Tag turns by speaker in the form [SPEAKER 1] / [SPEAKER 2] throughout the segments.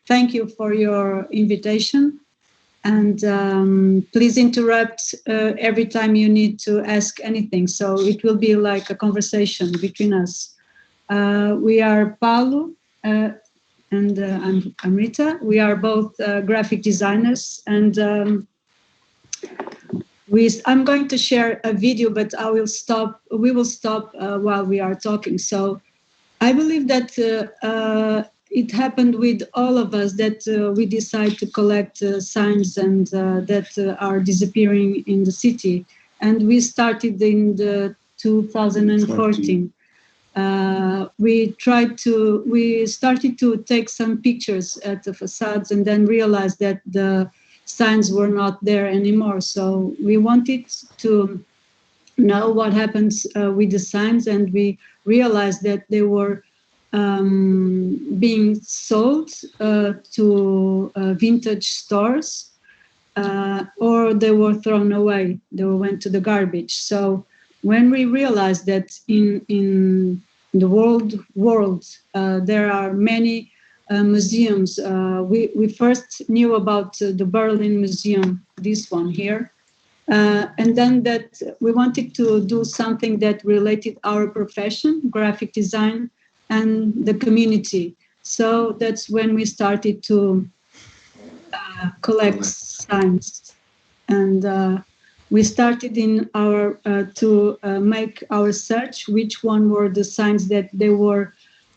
[SPEAKER 1] thank you for your invitation. And please interrupt every time you need to ask anything. So it will be like a conversation between us. We are Paulo and I'm Rita. We are both graphic designers, and I'm going to share a video, but we will stop while we are talking. So I believe that it happened with all of us, that we decide to collect signs and that are disappearing in the city. And we started in the 2014. We started to take some pictures at the facades and then realized that the signs were not there anymore. So we wanted to know what happens with the signs, and we realized that they were being sold to vintage stores, or they were thrown away. They went to the garbage. So when we realized that in the world there are many museums, we first knew about the Berlin Museum, this one here, and then that we wanted to do something that related our profession, graphic design, and the community. So that's when we started to collect signs, and we started in our to make our search which one were the signs that they were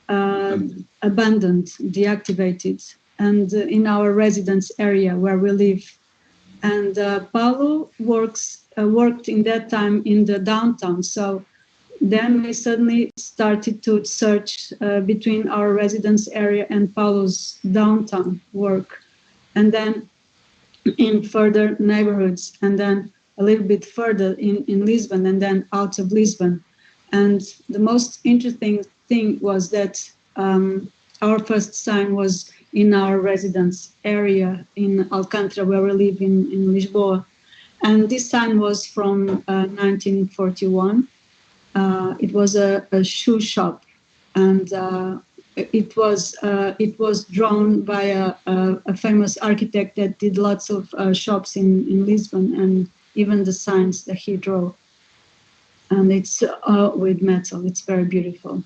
[SPEAKER 1] abandoned, deactivated, and in our residence area where we live. And Paulo worked in that time in the downtown. So then we suddenly started to search between our residence area and Paulo's downtown work, and then in further neighborhoods, and then a little bit further in Lisbon, and then out of Lisbon. And the most interesting thing was that our first sign was in our residence area in Alcântara, where we live in Lisboa. And this sign was from 1941. It was a shoe shop, and it was drawn by a famous architect that did lots of shops in Lisbon, and even the signs that he drew. And it's with metal. It's very beautiful.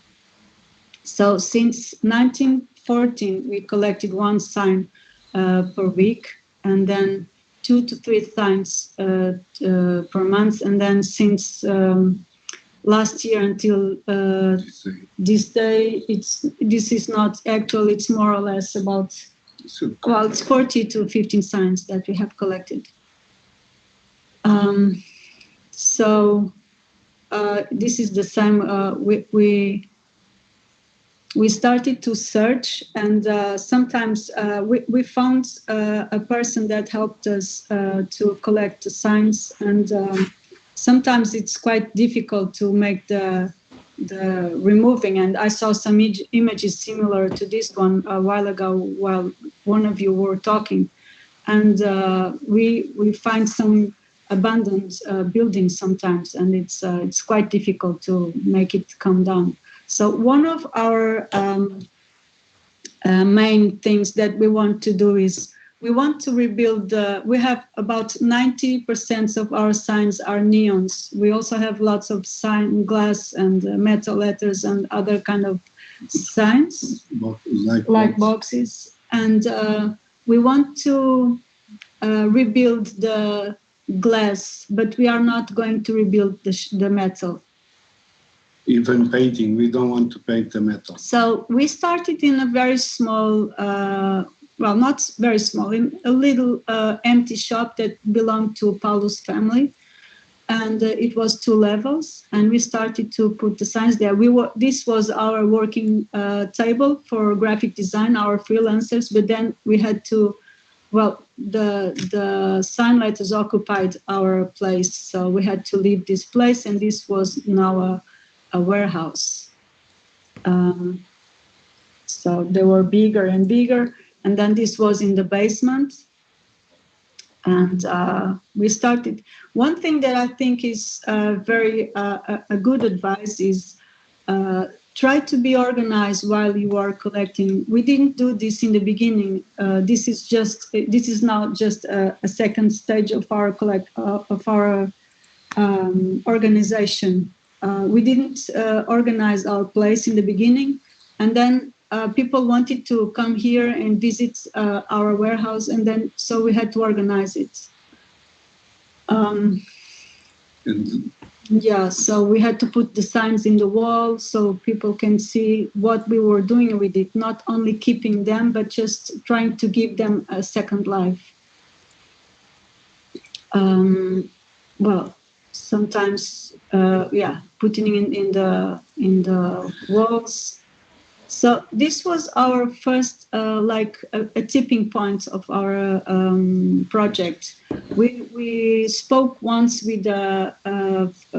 [SPEAKER 1] So since 1914, we collected one sign per week, and then 2 to 3 signs per month. And then since last year until this day, this is not actual. It's more or less about, well, it's 40 to 15 signs that we have collected. So this is the same. We started to search, and sometimes we found a person that helped us to collect the signs, and sometimes it's quite difficult to make the removing. And I saw some images similar to this one a while ago while one of you were talking, and we find some abandoned buildings sometimes, and it's quite difficult to make it come down. So one of our main things that we want to do is we want to rebuild. We have about 90% of our signs are neons. We also have lots of sign glass and metal letters and other kind of signs, like boxes. And we want to rebuild the glass, but we are not going to rebuild the metal.
[SPEAKER 2] Even painting, we don't want to paint the metal.
[SPEAKER 1] So we started in a very small, well, not very small, in a little empty shop that belonged to Paulo's family. And it was 2 levels, and we started to put the signs there. This was our working table for graphic design, our freelancers, but then we had to, well, the sign letters occupied our place, so we had to leave this place, and this was now a warehouse. So they were bigger and bigger, and then this was in the basement. And we started. One thing that I think is very a good advice is try to be organized while you are collecting. We didn't do this in the beginning. This is now just a second stage of our organization. We didn't organize our place in the beginning, and then people wanted to come here and visit our warehouse, and then so we had to organize it. Yeah, so we had to put the signs in the wall so people can see what we were doing with it, not only keeping them, but just trying to give them a second life. Well, sometimes, putting in the walls. So this was our first, a tipping point of our project. We spoke once with a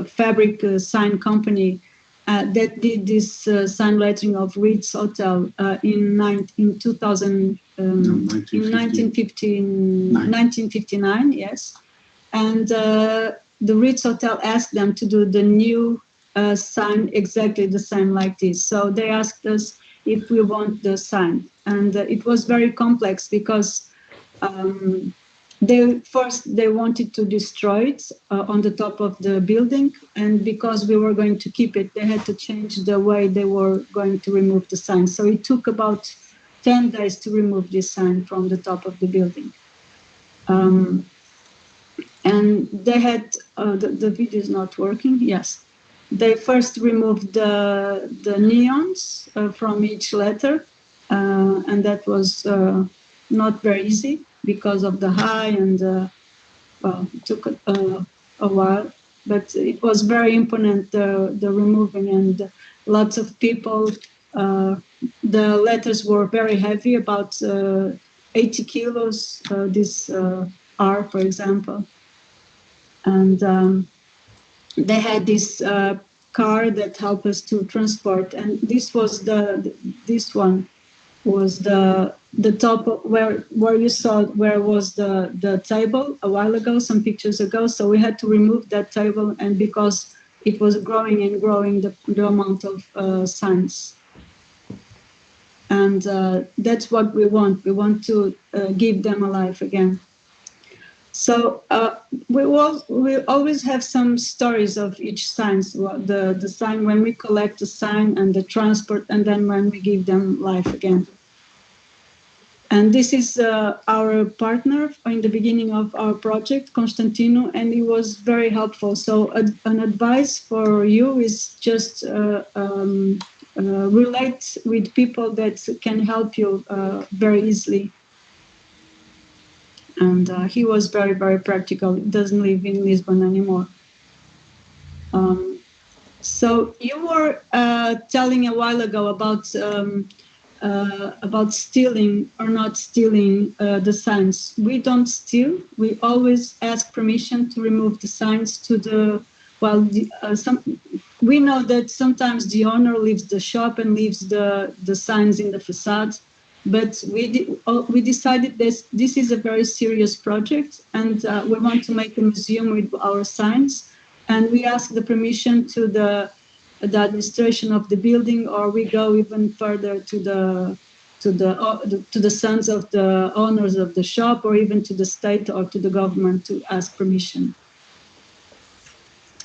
[SPEAKER 1] fabric sign company that did this sign lettering of Ritz Hotel in 1959, yes. And the Ritz Hotel asked them to do the new sign, exactly the same like this. So they asked us if we want the sign. And it was very complex because they wanted to destroy it on the top of the building. And because we were going to keep it, they had to change the way they were going to remove the sign. So it took about 10 days to remove this sign from the top of the building. And they had, the video is not working, yes. They first removed the neons from each letter, and that was not very easy because of the high and, it took a while, but it was very imponent, the removing, and lots of people, the letters were very heavy, about 80 kilos, this R, for example. And they had this car that helped us to transport, and this was this one was the top of where you saw where was the table a while ago, some pictures ago. So we had to remove that table, and because it was growing and growing the amount of signs. And that's what we want. We want to give them a life again. So we always have some stories of each sign. The sign when we collect the sign, and the transport, and then when we give them life again. And this is our partner in the beginning of our project, Constantino, and he was very helpful. So an advice for you is just relate with people that can help you very easily. And he was very, very practical. He doesn't live in Lisbon anymore. So you were telling a while ago about stealing or not stealing the signs. We don't steal. We always ask permission to remove the signs to the. Well, we know that sometimes the owner leaves the shop and leaves the signs in the facade. But we decided this is a very serious project, and we want to make a museum with our signs. And we ask the permission to the administration of the building, or we go even further to the sons of the owners of the shop, or even to the state or to the government to ask permission.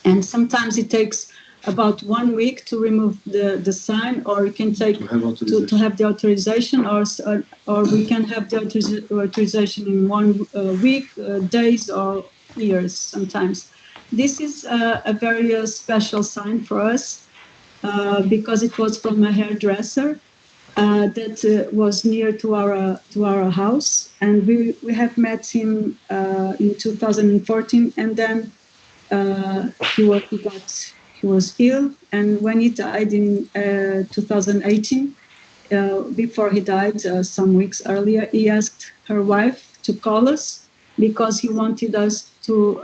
[SPEAKER 1] And sometimes it takes about 1 week to remove the sign, or it can take to have the authorization, or we can have the authorization in 1 week, days, or years sometimes. This is a very special sign for us because it was from a hairdresser that was near to our house, and we have met him in 2014, and then he was ill, and when he died in 2018, before he died, some weeks earlier, he asked her wife to call us because he wanted us to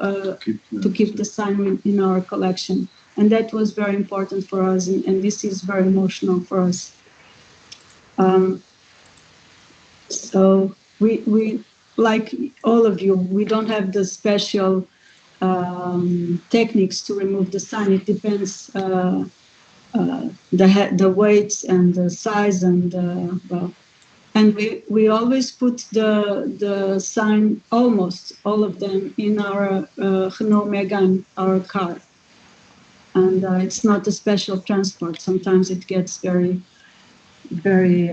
[SPEAKER 1] keep the sign in our collection, and that was very important for us, and this is very emotional for us. So we like all of you, we don't have the special techniques to remove the sign. It depends the weights and the size and well. And we always put the sign, almost all of them, in our Renault Megane, our car. And it's not a special transport. Sometimes it gets very, very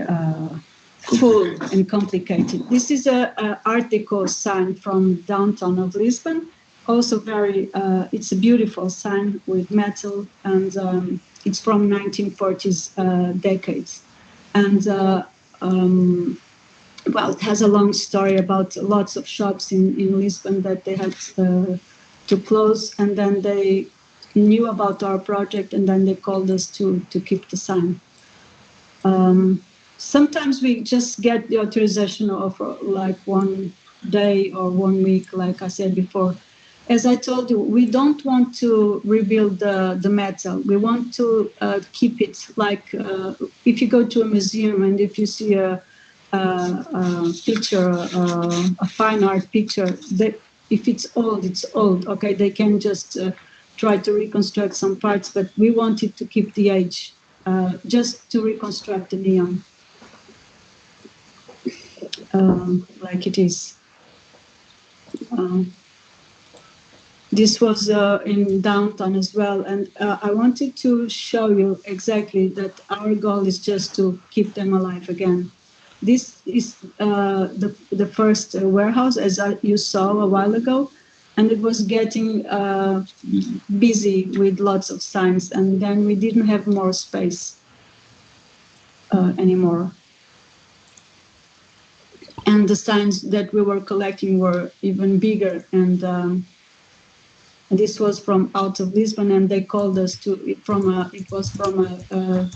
[SPEAKER 1] full and complicated. This is a Art Deco sign from downtown of Lisbon. Also very, it's a beautiful sign with metal, and it's from 1940s decades. And well, it has a long story about lots of shops in Lisbon that they had to close, and then they knew about our project, and then they called us to keep the sign. Sometimes we just get the authorization of like 1 day or 1 week, like I said before. As I told you, we don't want to rebuild the metal. We want to keep it like if you go to a museum and if you see a picture, a fine art picture, if it's old, it's old. Okay, they can just try to reconstruct some parts, but we wanted to keep the age, just to reconstruct the neon like it is. This was in downtown as well, and I wanted to show you exactly that our goal is just to keep them alive again. This is the first warehouse, as you saw a while ago, and it was getting busy with lots of signs, and then we didn't have more space anymore. And the signs that we were collecting were even bigger, and this was from out of Lisbon, and they called us it was from a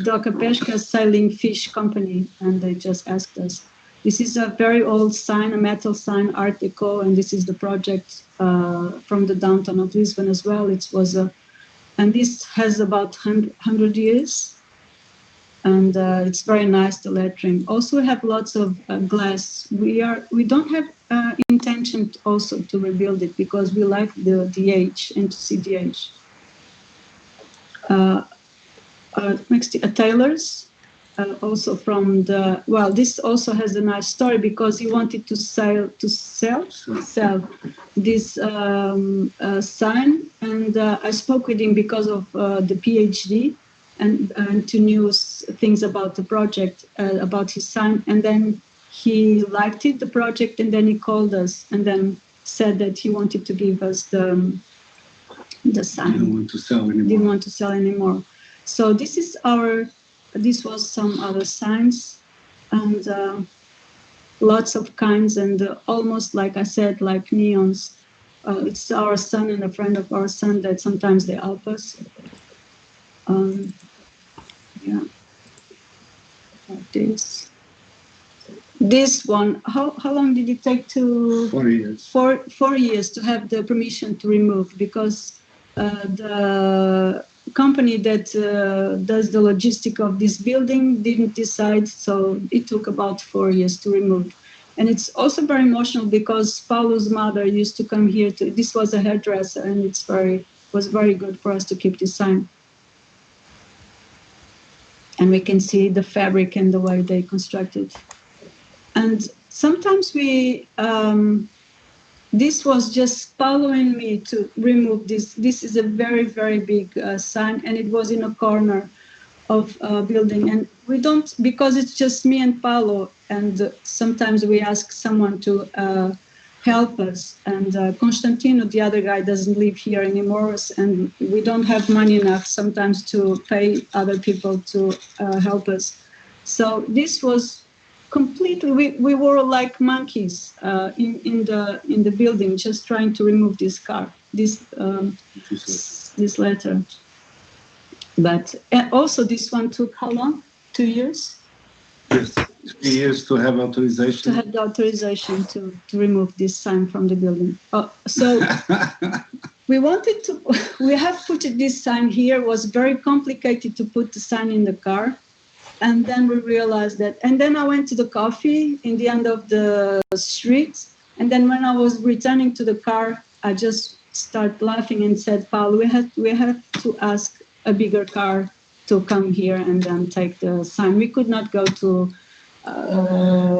[SPEAKER 1] Doca Pesca sailing fish company, and they just asked us. This is a very old sign, a metal sign, Art Deco, and this is the project from the downtown of Lisbon as well. And this has about 100 years, and it's very nice, the lettering. Also, we have lots of glass. We don't have intention also to rebuild it because we like the age and to see the age. Next, tailors, also from this also has a nice story because he wanted to sell this sign, and I spoke with him because of the PhD and to know things about the project, about his sign, and then he liked the project, and then he called us and then said that he wanted to give us the sign.
[SPEAKER 2] Didn't want to sell anymore.
[SPEAKER 1] So this was some other signs, and lots of kinds, and almost like I said, like neons. It's our son and a friend of our son that sometimes they help us. Yeah, like this. This one, how long did it take to?
[SPEAKER 2] 4 years.
[SPEAKER 1] 4 years to have the permission to remove, because the company that does the logistic of this building didn't decide, so it took about 4 years to remove. And it's also very emotional because Paulo's mother used to come here this was a hairdresser, and was very good for us to keep this sign. And we can see the fabric and the way they constructed. And sometimes this was just following me to remove this. This is a very, very big sign, and it was in a corner of a building. And we don't, because it's just me and Paulo, and sometimes we ask someone to help us. And Constantino, the other guy, doesn't live here anymore, and we don't have money enough sometimes to pay other people to help us. So this was completely, we were like monkeys in the building, just trying to remove this letter. But also this one took how long? 2 years?
[SPEAKER 2] Yes, 3 years to have authorization.
[SPEAKER 1] To have the authorization to remove this sign from the building. So we have put this sign here. It was very complicated to put the sign in the car. And then we realized that, and then I went to the coffee in the end of the street. And then when I was returning to the car, I just started laughing and said, Paulo, we have to ask a bigger car to come here and then take the sign. We could not go to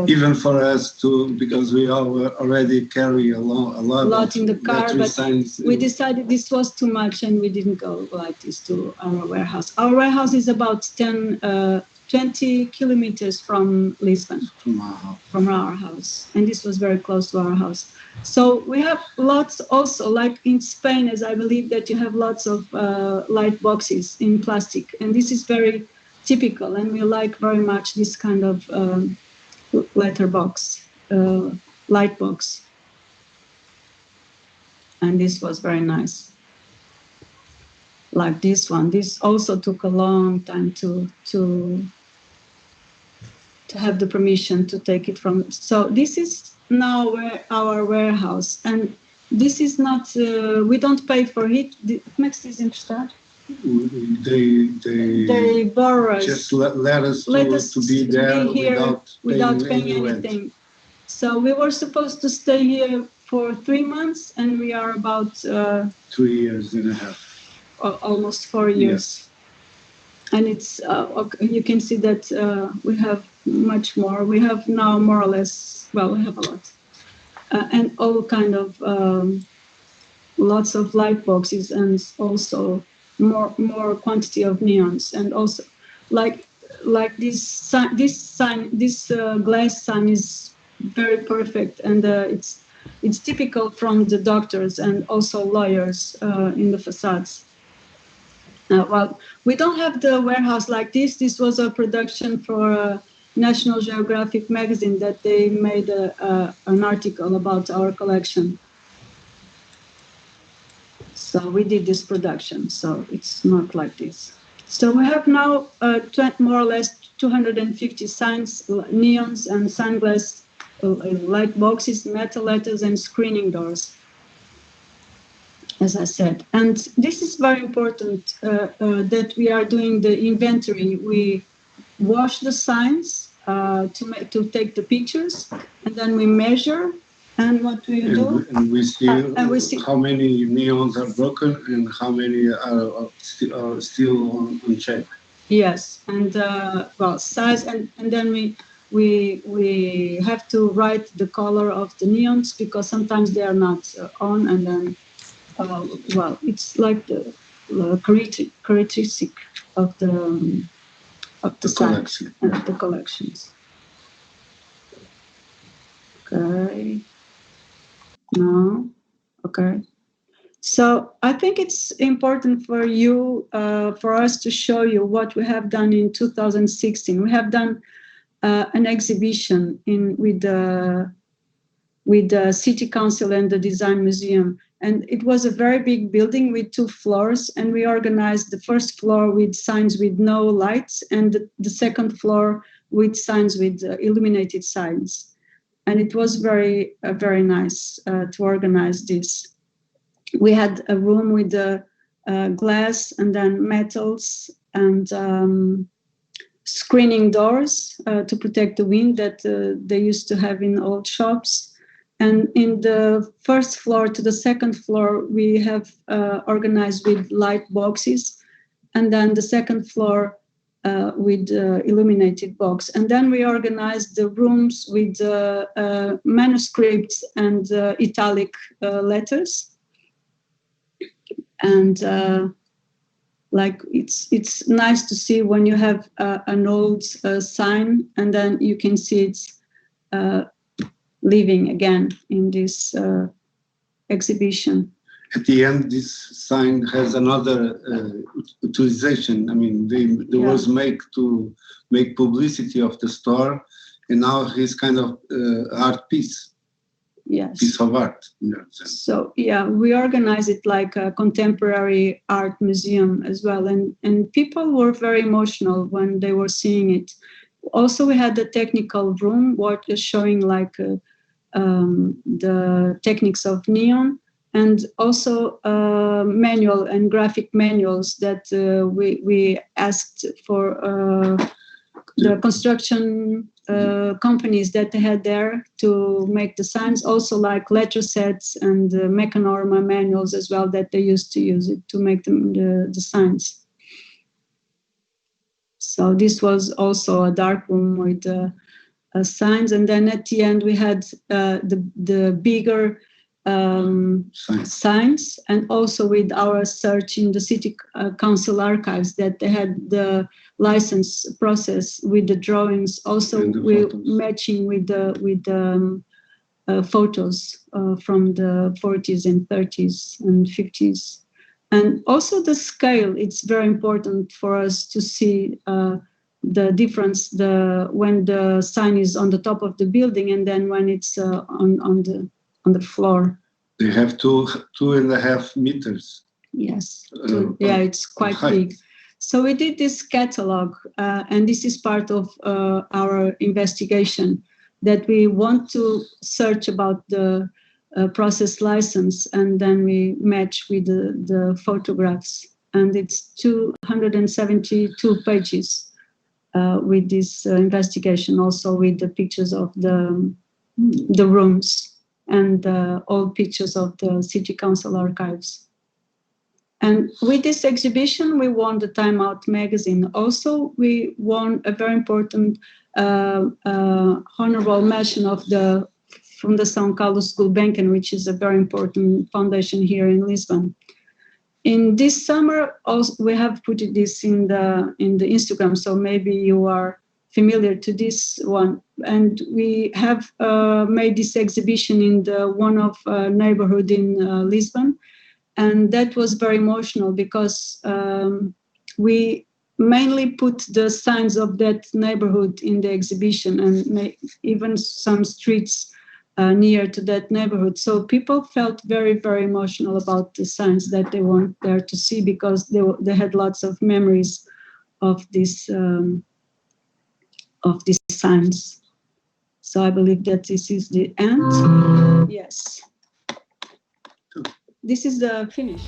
[SPEAKER 2] even for us too, because we already carry a lot
[SPEAKER 1] in the car, but
[SPEAKER 2] signs.
[SPEAKER 1] We decided this was too much and we didn't go like this to our warehouse. Our warehouse is about 20 kilometers from Lisbon, from our house. And this was very close to our house. So we have lots also, like in Spain, as I believe that you have lots of light boxes in plastic. And this is very typical, and we like very much this kind of letterbox, light box. And this was very nice. Like this one. This also took a long time to have the permission to take it from. So this is now our warehouse, and this is not. We don't pay for it. Max is interested. They borrow us.
[SPEAKER 2] Just let us to be there
[SPEAKER 1] without paying anything. Rent. So we were supposed to stay here for 3 months, and we are about
[SPEAKER 2] 3 years and a half,
[SPEAKER 1] almost 4 years. Yeah. And it's you can see that we have much more. We have now more or less. Well, we have a lot, and all kind of lots of light boxes, and also more quantity of neons, and also like this glass sign is very perfect, and it's typical from the doctors and also lawyers in the facades. Well, we don't have the warehouse like this. This was a production for National Geographic magazine that they made an article about our collection. So we did this production, so it's not like this. So we have now more or less 250 signs, neons and sunglass light boxes, metal letters, and screening doors, as I said. And this is very important that we are doing the inventory. We wash the signs to take the pictures, and then we measure. And what do you do?
[SPEAKER 2] And we see how many neons are broken and how many are still on check.
[SPEAKER 1] Yes, and size, and then we have to write the color of the neons, because sometimes they are not on, and then it's like the characteristic of the
[SPEAKER 2] collection.
[SPEAKER 1] And the collections. Okay. No. Okay. So I think it's important for you, for us to show you what we have done in 2016. We have done an exhibition with the City Council and the Design Museum. And it was a very big building with 2 floors. And we organized the first floor with signs with no lights, and the second floor with signs with illuminated signs. And it was very, very nice to organize this. We had a room with glass and then metals and screening doors to protect the wind that they used to have in old shops. And in the first floor to the second floor, we have organized with light boxes. And then the second floor with illuminated box. And then we organized the rooms with manuscripts and italic letters. And it's nice to see when you have an old sign, and then you can see it's living again in this exhibition.
[SPEAKER 2] At the end, this sign has another utilization. I mean, there was to make publicity of the store, and now it's kind of art piece.
[SPEAKER 1] Yes.
[SPEAKER 2] Piece of art.
[SPEAKER 1] So we organize it like a contemporary art museum as well, and people were very emotional when they were seeing it. Also, we had the technical room, what is showing like the techniques of neon, and also manual and graphic manuals that we asked for the construction companies that they had there to make the signs, also like letter sets and mechanorma manuals as well that they used to use it to make the signs. So this was also a dark room with signs, and then at the end we had the bigger signs, and also with our search in the city council archives that they had the license process with the drawings, also we're matching with the photos from the 40s and 30s and 50s. And also the scale, it's very important for us to see the difference when the sign is on the top of the building and then when it's on the floor.
[SPEAKER 2] They have 2.5 meters.
[SPEAKER 1] Yes, it's quite big. So we did this catalog, and this is part of our investigation, that we want to search about the process license, and then we match with the photographs. And it's 272 pages with this investigation, also with the pictures of the rooms and all pictures of the City Council archives. And with this exhibition, we won the Time Out magazine. Also, we won a very important honorable mention from the São Carlos Gulbenkian, which is a very important foundation here in Lisbon. In this summer, also, we have put this in the Instagram, so maybe you are familiar to this one. And we have made this exhibition in one of neighborhood in Lisbon. And that was very emotional because we mainly put the signs of that neighborhood in the exhibition, and even some streets near to that neighborhood. So people felt very, very emotional about the signs that they weren't there to see, because they had lots of memories of these signs. So I believe that this is the end. Yes. This is the finish.